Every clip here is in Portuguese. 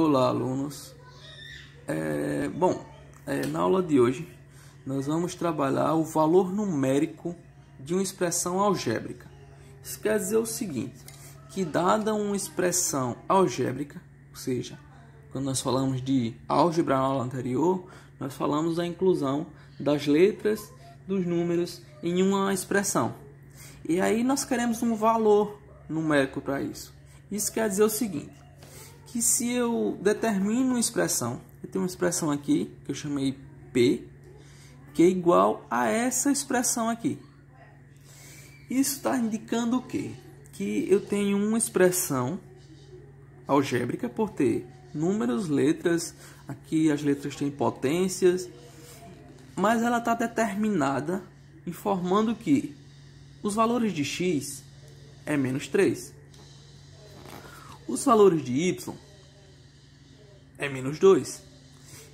Olá, alunos. Na aula de hoje nós vamos trabalhar o valor numérico de uma expressão algébrica. Isso quer dizer o seguinte, que dada uma expressão algébrica, ou seja, quando nós falamos de álgebra na aula anterior, nós falamos da inclusão das letras, dos números em uma expressão. E aí nós queremos um valor numérico para isso. Isso quer dizer o seguinte, que se eu determino uma expressão, eu tenho uma expressão aqui, que eu chamei P, que é igual a essa expressão aqui. Isso está indicando o quê? Que eu tenho uma expressão algébrica por ter números, letras, aqui as letras têm potências, mas ela está determinada informando que os valores de x é menos 3. Os valores de y é menos 2.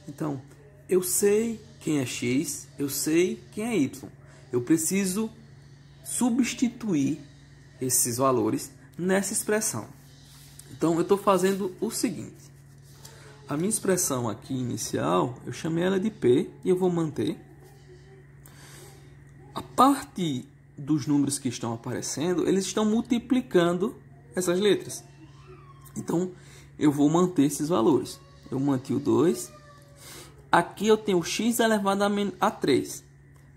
Então, eu sei quem é x, eu sei quem é y. Eu preciso substituir esses valores nessa expressão. Então, eu estou fazendo o seguinte. A minha expressão aqui inicial, eu chamei ela de P e eu vou manter. A parte dos números que estão aparecendo, eles estão multiplicando essas letras. Então, eu vou manter esses valores. Eu mantive o 2. Aqui eu tenho x elevado a 3.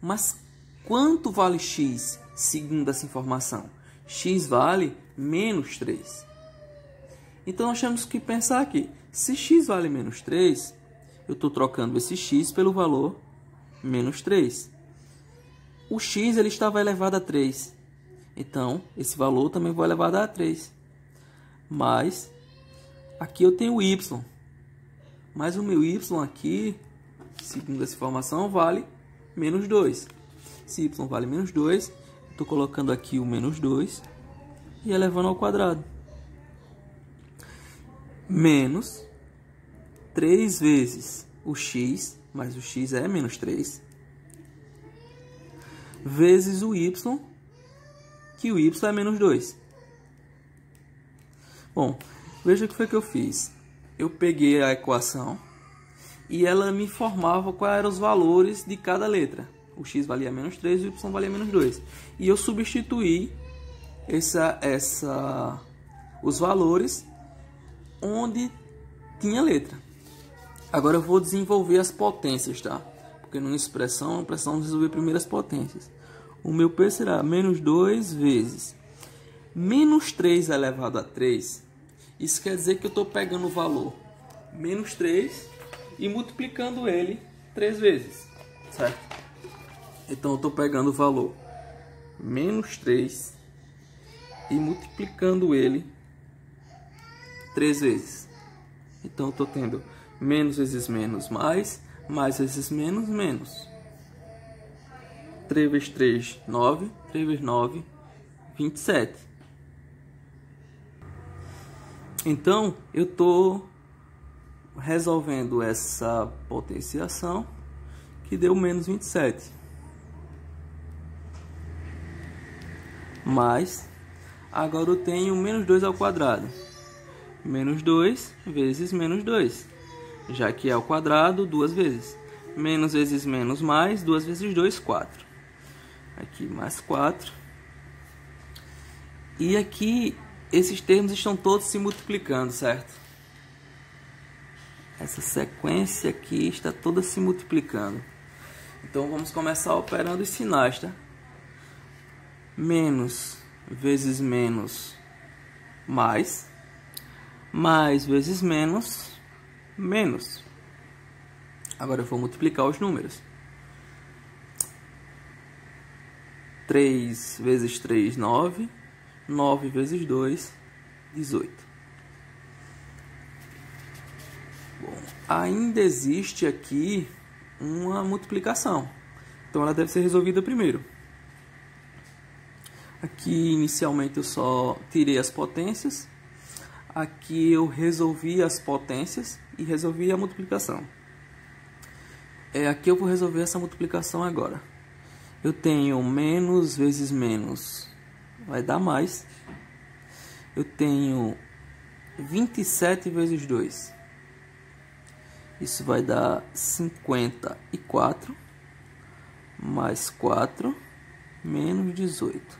Mas quanto vale x segundo essa informação? X vale menos 3. Então, nós temos que pensar aqui. Se x vale menos 3, eu estou trocando esse x pelo valor menos 3. O x ele estava elevado a 3. Então, esse valor também vai elevado a 3. Mas, aqui eu tenho y. Mas o meu y aqui, segundo essa informação, vale menos 2. Se y vale menos 2, estou colocando aqui o menos 2 e elevando ao quadrado. Menos 3 vezes o x, mas o x é menos 3, vezes o y, que o y é menos 2. Bom, veja o que foi que eu fiz. Eu peguei a equação e ela me informava quais eram os valores de cada letra. O x valia menos 3 e o y valia menos 2. E eu substituí os valores onde tinha letra. Agora eu vou desenvolver as potências, tá? Porque numa expressão, nós precisamos resolver primeiro as potências. O meu P será menos 2 vezes menos 3 elevado a 3. Isso quer dizer que eu estou pegando o valor menos 3 e multiplicando ele 3 vezes, certo? Então eu estou pegando o valor menos 3 e multiplicando ele 3 vezes. Então eu estou tendo menos vezes menos mais vezes menos, menos. 3 vezes 3, 9. 3 vezes 9, 27. Então, eu estou resolvendo essa potenciação que deu menos 27. Mas, agora eu tenho menos 2 ao quadrado. Menos 2 vezes menos 2. Já que é ao quadrado, 2 vezes. Menos vezes menos mais, 2 vezes 2, 4. Aqui mais 4. E aqui, esses termos estão todos se multiplicando, certo? Essa sequência aqui está toda se multiplicando. Então, vamos começar operando os sinais, tá? Menos vezes menos, mais. Mais vezes menos, menos. Agora eu vou multiplicar os números. 3 vezes 3, 9. 9 vezes 2, 18. Bom, ainda existe aqui uma multiplicação. Então ela deve ser resolvida primeiro. Aqui inicialmente eu só tirei as potências. Aqui eu resolvi as potências e resolvi a multiplicação. Aqui eu vou resolver essa multiplicação agora. Eu tenho menos vezes menos, vai dar mais. Eu tenho 27 vezes 2, Isso vai dar 54 mais 4 menos 18.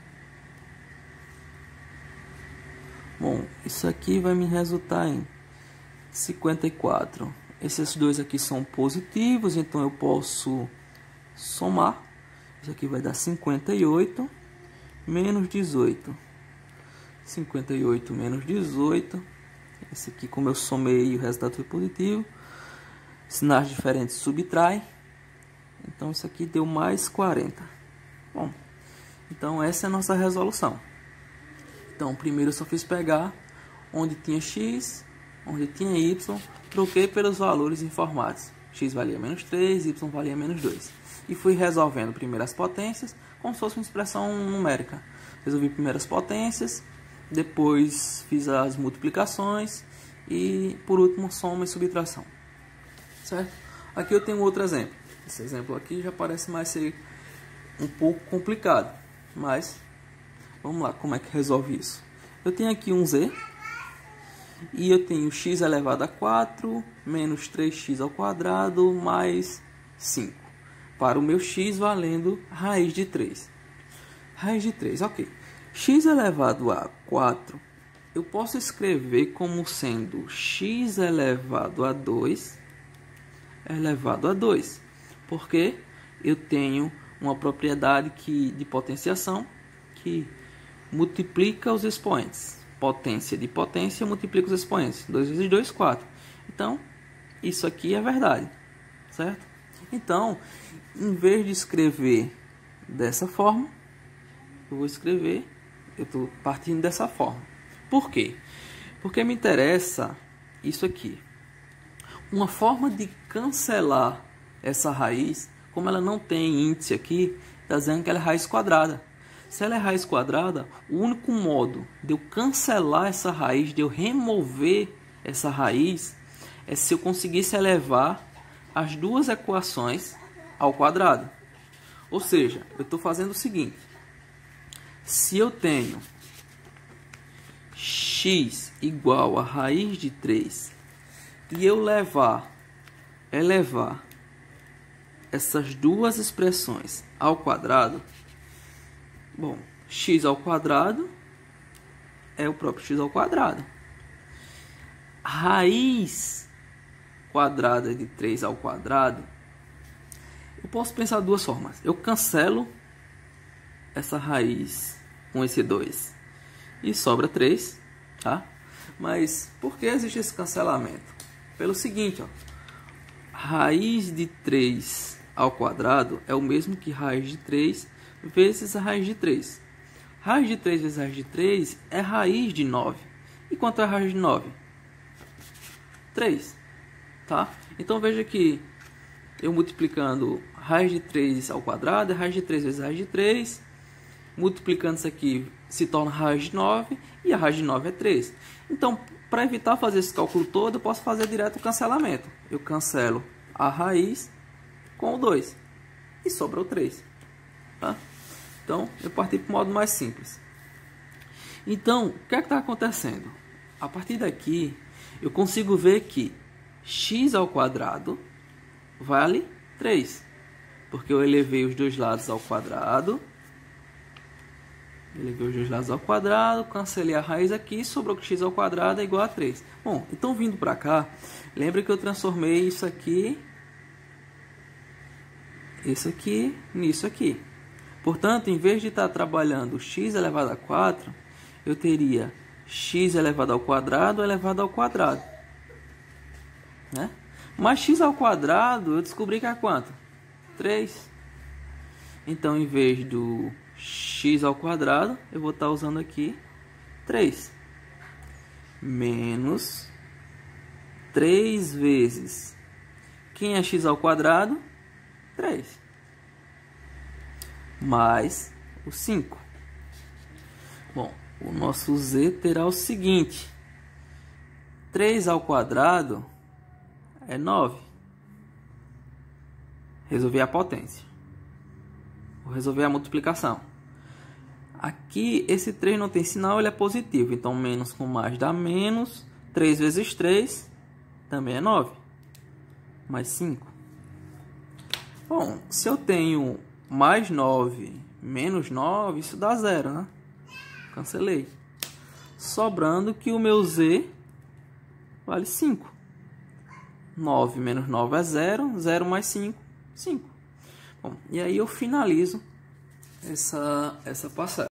Bom, isso aqui vai me resultar em 54. Esses dois aqui são positivos, então eu posso somar. Isso aqui vai dar 58 menos 18. 58 menos 18. Esse aqui, como eu somei, o resultado foi positivo. Sinais diferentes subtrai. Então isso aqui deu mais 40. Bom, então essa é a nossa resolução. Então primeiro eu só fiz pegar onde tinha x, onde tinha y, troquei pelos valores informados. X valia menos 3, y valia menos 2. E fui resolvendo primeiro as potências, como se fosse uma expressão numérica. Resolvi primeiro as potências, depois fiz as multiplicações e por último soma e subtração. Certo? Aqui eu tenho outro exemplo. Esse exemplo aqui já parece mais ser um pouco complicado, mas vamos lá, como é que resolve isso? Eu tenho aqui um z e eu tenho x elevado a 4 menos 3x ao quadrado mais 5. Para o meu x valendo raiz de 3. Raiz de 3, ok. X elevado a 4 eu posso escrever como sendo x elevado a 2 elevado a 2. Porque eu tenho uma propriedade de potenciação que multiplica os expoentes. Potência de potência multiplica os expoentes. 2 vezes 2, 4. Então, isso aqui é verdade. Certo? Então, em vez de escrever dessa forma, eu estou partindo dessa forma. Por quê? Porque me interessa isso aqui. Uma forma de cancelar essa raiz, como ela não tem índice aqui, está dizendo que ela é raiz quadrada. Se ela é raiz quadrada, o único modo de eu cancelar essa raiz, de eu remover essa raiz, é se eu conseguisse elevar as duas equações ao quadrado. Ou seja, eu estou fazendo o seguinte. Se eu tenho x igual a raiz de 3 e eu elevar essas duas expressões ao quadrado, bom, x ao quadrado é o próprio x ao quadrado. Raiz quadrada de 3 ao quadrado, eu posso pensar de duas formas. Eu cancelo essa raiz com esse 2 e sobra 3, tá? Mas por que existe esse cancelamento? Pelo seguinte, ó, raiz de 3 ao quadrado é o mesmo que raiz de 3 vezes a raiz de 3. Raiz de 3 vezes raiz de 3 é raiz de 9. E quanto é a raiz de 9? 3. Tá? Então veja que eu multiplicando raiz de 3 ao quadrado é raiz de 3 vezes raiz de 3. Multiplicando isso aqui se torna raiz de 9 e a raiz de 9 é 3. Então, para evitar fazer esse cálculo todo, eu posso fazer direto o cancelamento. Eu cancelo a raiz com o 2 e sobra o 3. Tá? Então, eu parti para o modo mais simples. Então, o que é que está acontecendo? A partir daqui, eu consigo ver que x ao quadrado vale 3. Porque eu elevei os dois lados ao quadrado. Elevei os dois lados ao quadrado, cancelei a raiz aqui, sobrou que x ao quadrado é igual a 3. Bom, então vindo para cá, lembra que eu transformei isso aqui nisso aqui. Portanto, em vez de estar trabalhando x elevado a 4, eu teria x elevado ao quadrado elevado ao quadrado. Né? Mas x ao quadrado, eu descobri que é quanto? 3. Então, em vez do x ao quadrado, eu vou estar usando aqui 3. Menos 3 vezes. Quem é x ao quadrado? 3. Mais o 5. Bom, o nosso z terá o seguinte. 3 ao quadrado é 9. Resolvi a potência. Vou resolver a multiplicação. Aqui, esse 3 não tem sinal, ele é positivo. Então, menos com mais dá menos. 3 vezes 3 também é 9. mais 5. Bom, se eu tenho mais 9 menos 9, isso dá 0, né? Cancelei. Sobrando que o meu z vale 5. 9 menos 9 é 0. 0 mais 5, 5. Bom, e aí eu finalizo essa passagem.